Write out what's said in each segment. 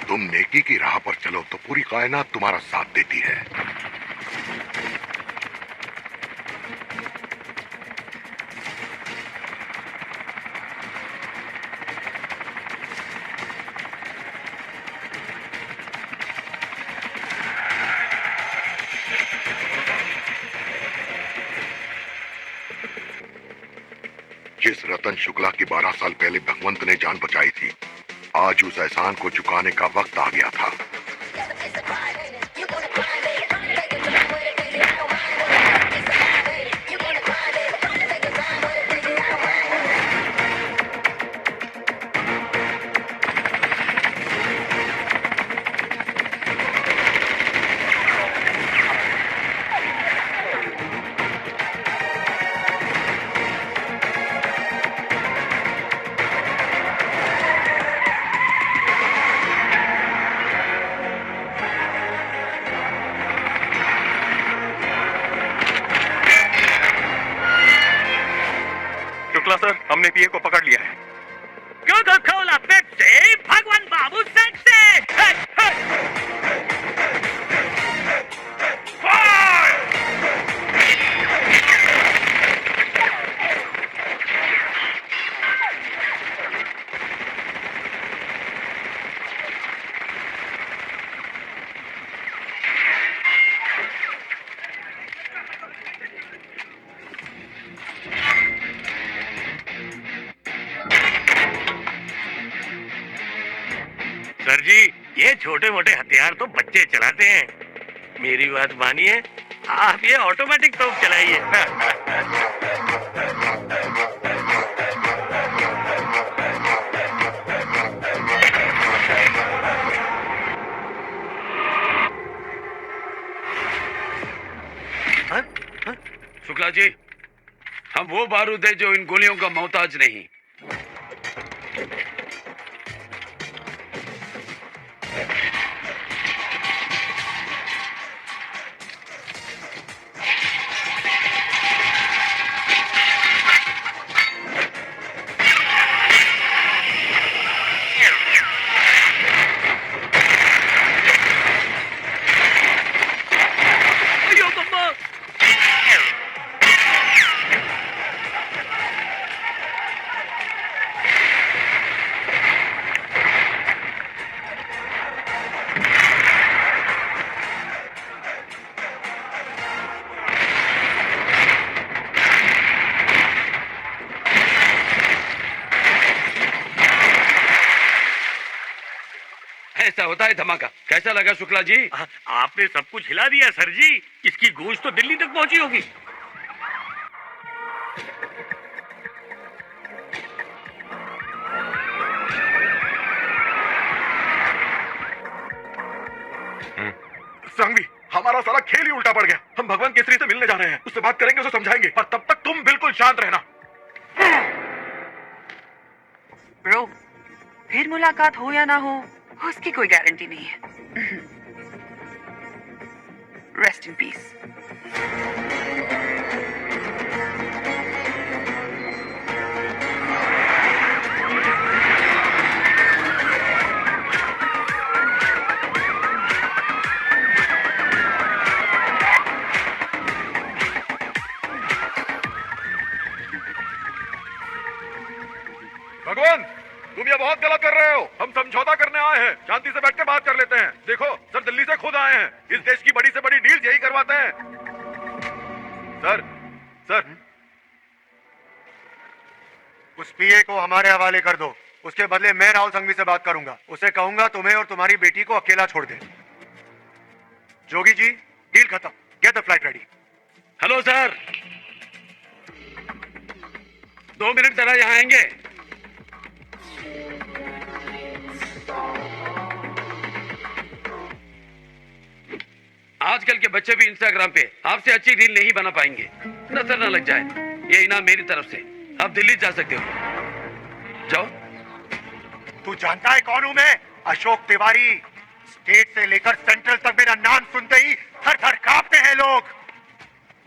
तुम नेकी की राह पर चलो तो पूरी कायनात तुम्हारा साथ देती है। जिस रतन शुक्ला की 12 साल पहले भगवंत ने जान बचाई थी, आज उस एहसान को चुकाने का वक्त आ गया था। शुक्ला सर, हमने पीए को पकड़ लिया है। कोका-कोला, पेप्सी, भगवान बाबू सेक्सी। सर जी, ये छोटे मोटे हथियार तो बच्चे चलाते हैं। मेरी बात मानिए, आप ये ऑटोमेटिक तोप चलाइए। शुक्ला जी, हम वो बारूद है जो इन गोलियों का मोहताज नहीं। ऐसा होता है धमाका। कैसा लगा शुक्ला जी? आपने सब कुछ हिला दिया सर जी। इसकी गूंज तो दिल्ली तक पहुंची होगी। संघवी, हमारा सारा खेल ही उल्टा पड़ गया। हम भगवान केसरी से मिलने जा रहे हैं, उससे बात करेंगे, उसे समझाएंगे, पर तब तक तुम बिल्कुल शांत रहना। ब्रो, फिर मुलाकात हो या ना हो, उसकी कोई गारंटी नहीं है। Rest in peace. भगवान, तुम ये बहुत गलत कर रहे हो। हम समझौता करने आए हैं, शांति से बैठ कर बात कर लेते हैं। देखो सर, दिल्ली से खुद आए हैं। इस देश की बड़ी से बड़ी डील यही करवाते हैं। सर, सर, उस पीए को हमारे हवाले कर दो। उसके बदले मैं राहुल संघवी से बात करूंगा। उसे कहूंगा तुम्हें और तुम्हारी बेटी को अकेला छोड़ दे। जोगी जी, डील खत्म। Get the flight ready. Hello sir, 2 minute जरा यहाँ आएंगे। आजकल के बच्चे भी इंस्टाग्राम पे आपसे अच्छी रील नहीं बना पाएंगे। नजर न लग जाए, ये इनाम मेरी तरफ से। आप दिल्ली जा सकते हो, जाओ। तू जानता है कौन हूं मैं? अशोक तिवारी। स्टेट से लेकर सेंट्रल तक मेरा नाम सुनते ही थर थर कांपते हैं लोग।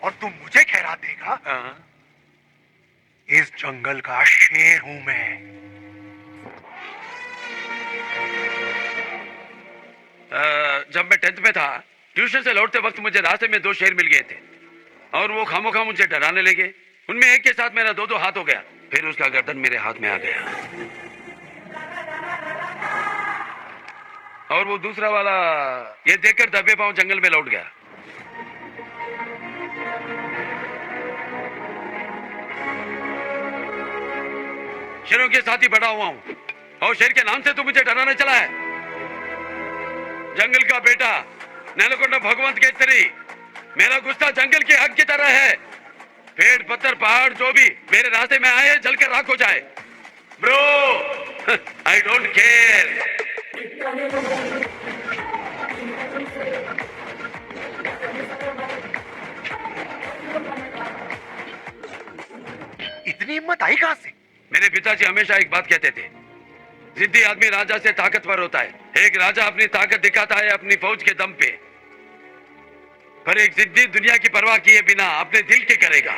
और तू मुझे खैरात देगा? इस जंगल का शेर हूं मैं। जब मैं 10th में था, ट्यूशन से लौटते वक्त मुझे रास्ते में 2 शेर मिल गए थे और वो खामोखा मुझे डराने लगे। उनमें एक के साथ मेरा 2 हाथ हो गया, फिर उसका गर्दन मेरे हाथ में आ गया और वो दूसरा वाला ये देखकर दबे पांव जंगल में लौट गया। शेरों के साथ ही बड़ा हुआ हूं और शेर के नाम से तू मुझे डराने चला है। जंगल का बेटा नेलकोंडा भगवंत केसरी, मेरा गुस्सा जंगल की आग की तरह है। पेड़ पत्थर पहाड़ जो भी मेरे रास्ते में आए जलकर राख हो जाए। Bro I don't care. इतनी हिम्मत आई कहां से? मेरे पिताजी हमेशा एक बात कहते थे, जिद्दी आदमी राजा से ताकतवर होता है। एक राजा अपनी ताकत दिखाता है अपनी फौज के दम पे, पर एक जिद्दी दुनिया की परवाह किए बिना अपने दिल के करेगा।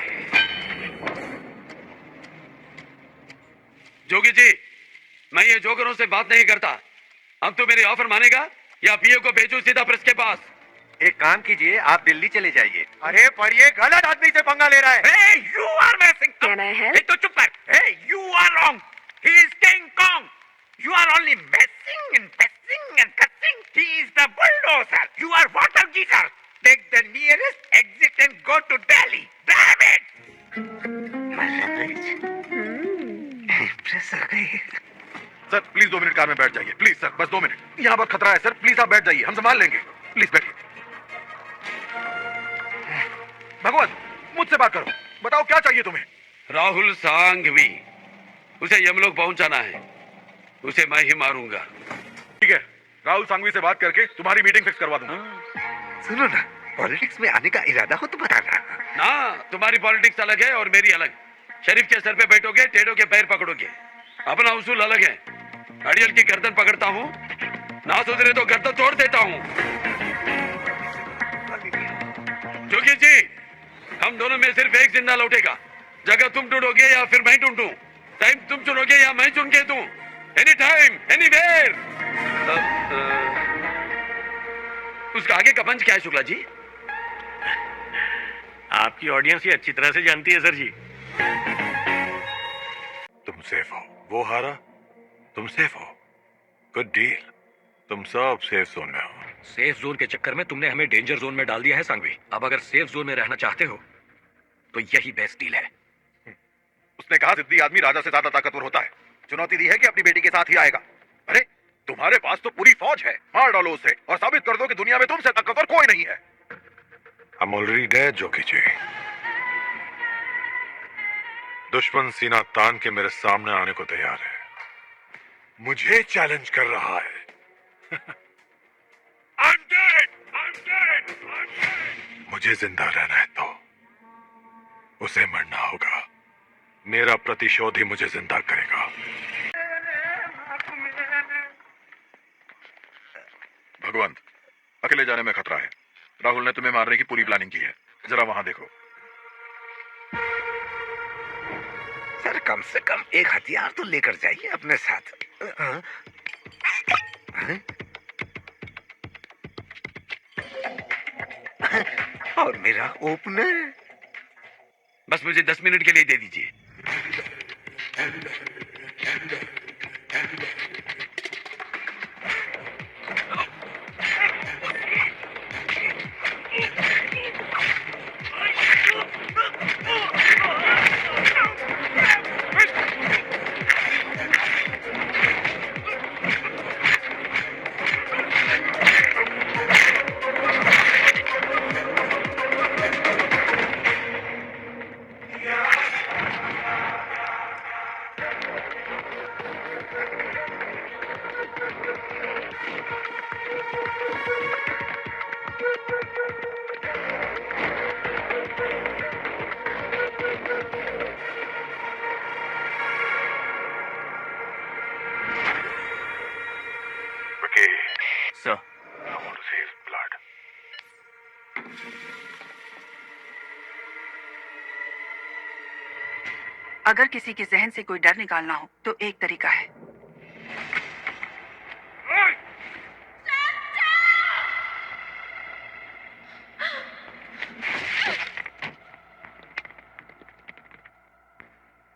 जोगी जी, मैं ये जोकरों से बात नहीं करता। अब तो मेरी ऑफर मानेगा या पीए को भेजूं सीधा प्रेस के पास? एक काम कीजिए, आप दिल्ली चले जाइए। अरे पर ये गलत आदमी से पंगा ले रहा है। Hey, you are messing up. Can I help? Hey, तो चुप कर. Hey, you are wrong. He is King Kong. You are only messing and pessing and cussing. He is the bulldozer. You are water geezer. Take the nearest exit and go to Delhi. Damn it! Impress आ गई। Sir please 2 minute car में बैठ जाइए। Please sir, बस 2 minute. यहाँ पर खतरा है सर, प्लीज आप बैठ जाइए, हम संभाल लेंगे। प्लीज बैठिए। भगवत, मुझसे बात करो, बताओ क्या चाहिए तुम्हें? राहुल सांघवी, उसे यमलोक पहुंचाना है। उसे मैं ही मारूंगा। ठीक है, राहुल सांघवी से बात करके तुम्हारी मीटिंग फिक्स करवा दूंगा। सुनो ना, पॉलिटिक्स में आने का इरादा हो तो बताना। ना, तुम्हारी पॉलिटिक्स अलग है और मेरी अलग। शरीफ के सर पे बैठोगे, टेढ़ों के पैर पकड़ोगे। अपना उसूल अलग है। अड़ियल की गर्दन पकड़ता हूँ, ना सुधरे तो गर्दन तोड़ देता हूँ। जोगी जी, हम दोनों में सिर्फ एक जिंदा लौटेगा। जगह तुम ढूंढोगे या फिर मैं ढूंढूं? टाइम तुम चुनोगे या मैं चुन के दूं? Any time, anywhere. उसका आगे का पंच क्या है शुक्ला जी? आपकी ऑडियंस ये अच्छी तरह से जानती है सर जी। तुम सेफ हो, वो हारा, तुम सेफ हो। गुड डील, तुम सब सेफ जोन में हो। सेफ जोन के चक्कर में तुमने हमें डेंजर जोन में डाल दिया है सांघवी। अब अगर सेफ जोन में रहना चाहते हो तो यही बेस्ट डील है। उसने कहा जिद्दी आदमी राजा से ज्यादा ताकतवर होता है। चुनौती दी है कि अपनी बेटी के साथ ही आएगा। अरे तुम्हारे पास तो पूरी फौज है, मार डालो उसे और साबित कर दो कि दुनिया में तुमसे ताकतवर कोई नहीं है। I'm already dead, Jogi ji. दुश्मन सीना तान के मेरे सामने आने को तैयार है, मुझे चैलेंज कर रहा है। I'm dead! I'm dead! I'm dead! मुझे जिंदा रहना है तो उसे मरना होगा। मेरा प्रतिशोध ही मुझे जिंदा करेगा। भगवंत, अकेले जाने में खतरा है। राहुल ने तुम्हें मारने की पूरी प्लानिंग की है। जरा वहां देखो। सर कम से कम एक हथियार तो लेकर जाइए अपने साथ। और मेरा ओपनर। बस मुझे 10 मिनट के लिए दे दीजिए। अगर किसी के जहन से कोई डर निकालना हो तो एक तरीका है।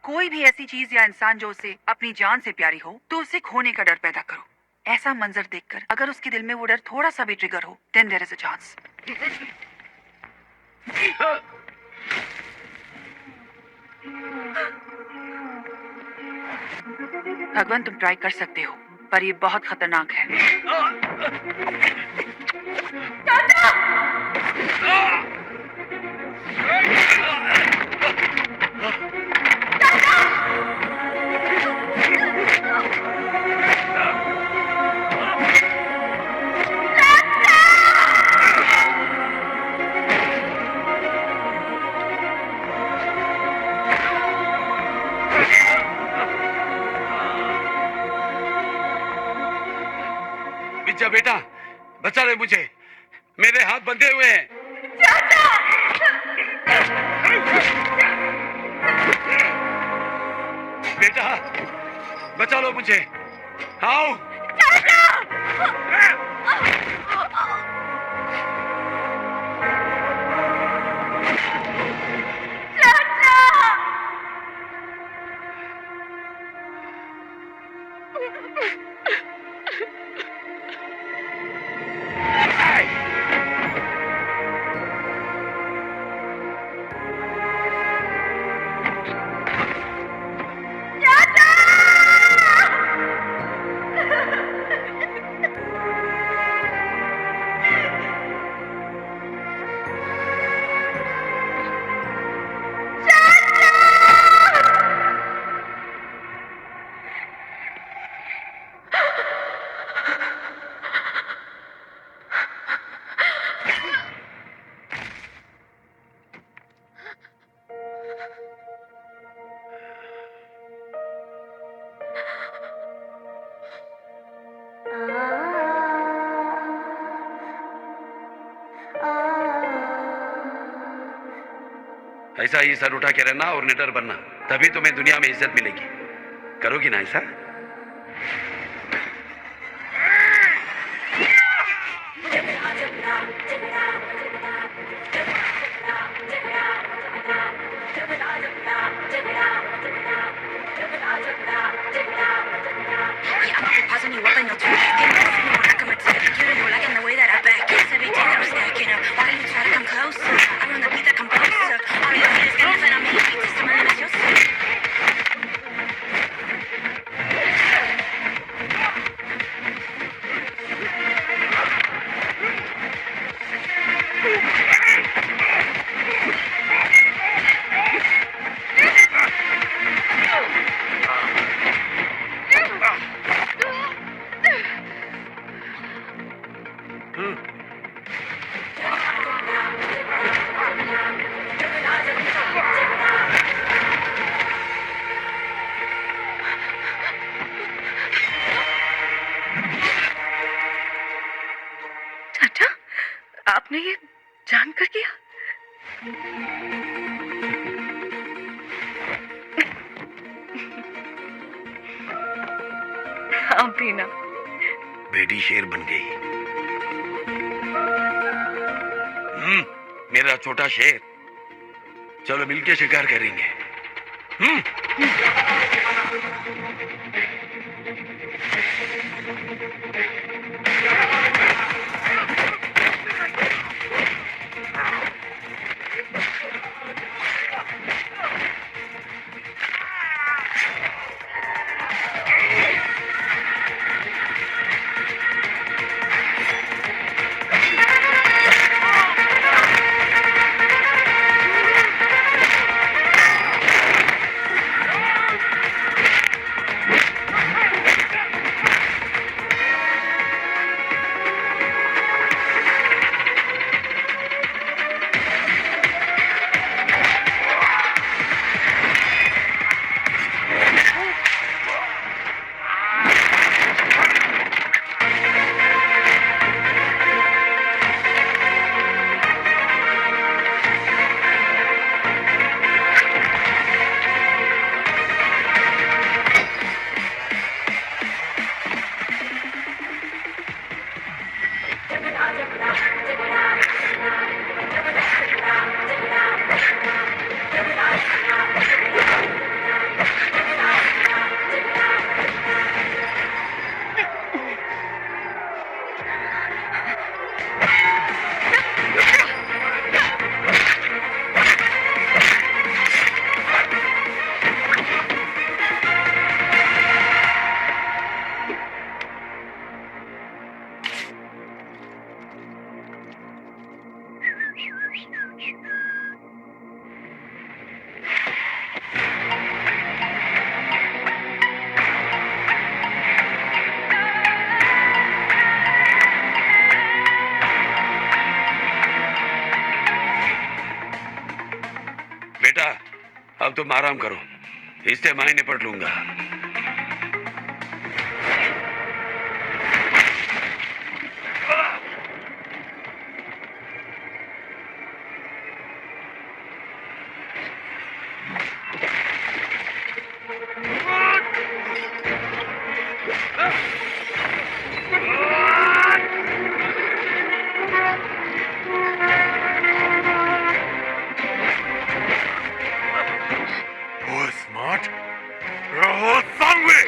कोई भी ऐसी चीज या इंसान जो उसे अपनी जान से प्यारी हो तो उसे खोने का डर पैदा करो। ऐसा मंजर देखकर अगर उसके दिल में वो डर थोड़ा सा भी ट्रिगर हो, then there is a chance. भगवान, तुम ट्राई कर सकते हो, पर ये बहुत खतरनाक है। बिज्जा बेटा, बचा ले मुझे, मेरे हाथ बंधे हुए हैं। बेटा, बचा लो मुझे, आओ। ऐसा ही सर उठा के रहना और निडर बनना, तभी तुम्हें दुनिया में इज्जत मिलेगी। करोगी ना ऐसा? चाचा, आपने ये जानकर किया? हाँ भी ना। बेटी शेर बन गई। मेरा छोटा शेर। चलो मिलके शिकार करेंगे। तुम आराम करो, इससे मैं निपट लूंगा। Who is smart? Rahul Sangvi!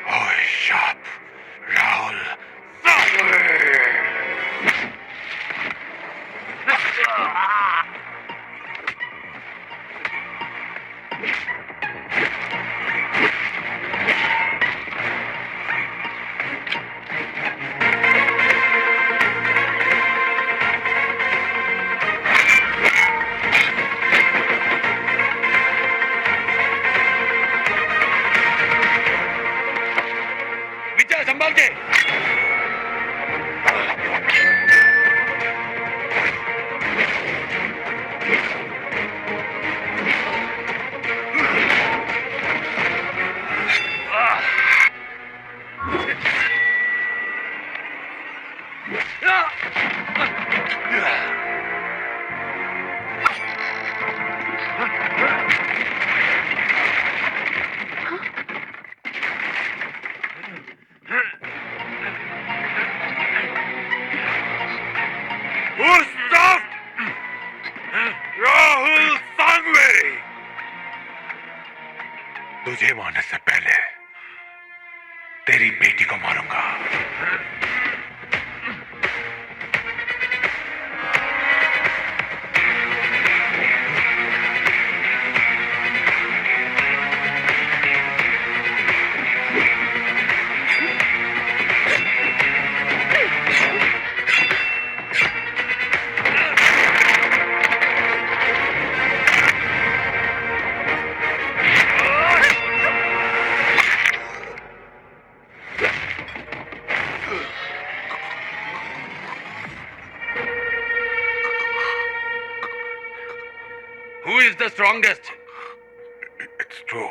Oh, sharp. Rahul Sangvi! विजय संभाल के। Who's soft? Rahul Sangvi! तुझे मारने से पहले तेरी बेटी को मारूंगा। Who is the strongest? It's true.